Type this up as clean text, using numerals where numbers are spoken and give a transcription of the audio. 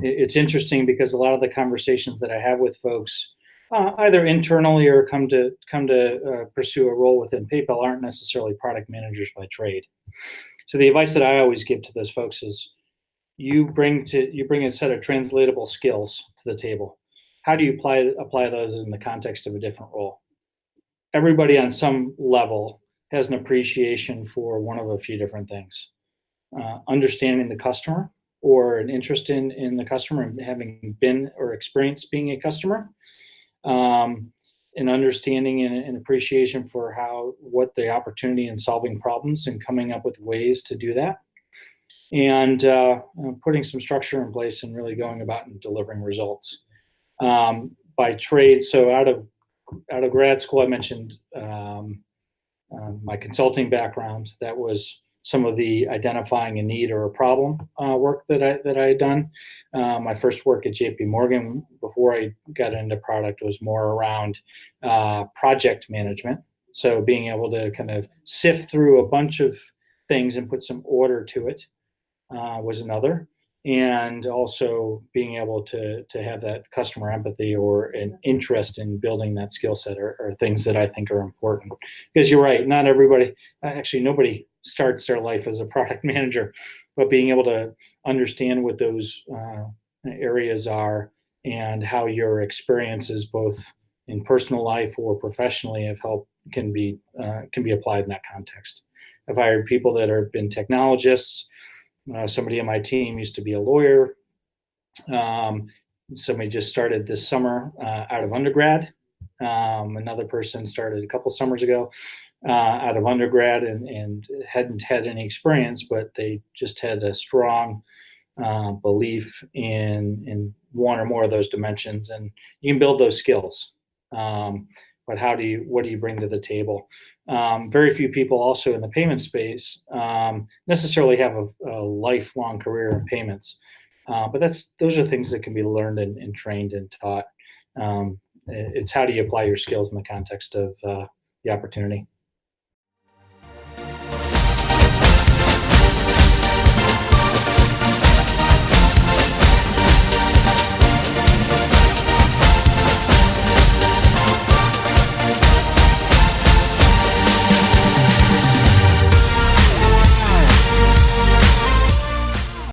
it's interesting because a lot of the conversations that I have with folks, either internally or come to pursue a role within PayPal, aren't necessarily product managers by trade. So the advice that I always give to those folks is you bring a set of translatable skills to the table. How do you apply those in the context of a different role? Everybody on some level has an appreciation for one of a few different things. Understanding the customer, or an interest in the customer and having been or experienced being a customer, um, an understanding and appreciation for what the opportunity in solving problems and coming up with ways to do that, and putting some structure in place and really going about and delivering results. By trade, so out of grad school, I mentioned my consulting background. That was some of the identifying a need or a problem work that I had done. My first work at J.P. Morgan before I got into product was more around project management. So being able to kind of sift through a bunch of things and put some order to it was another. And also being able to have that customer empathy or an interest in building that skill set are things that I think are important. Because you're right, not everybody, actually nobody starts their life as a product manager, but being able to understand what those areas are and how your experiences, both in personal life or professionally, have helped can be applied in that context. I've hired people that have been technologists. Somebody on my team used to be a lawyer. Um, Somebody just started this summer out of undergrad. Another person started a couple summers ago out of undergrad and hadn't had any experience, but they just had a strong belief in one or more of those dimensions, and you can build those skills. Um, but what do you bring to the table? Very few people also in the payment space necessarily have a lifelong career in payments, but those are things that can be learned and trained and taught. It's how do you apply your skills in the context of the opportunity.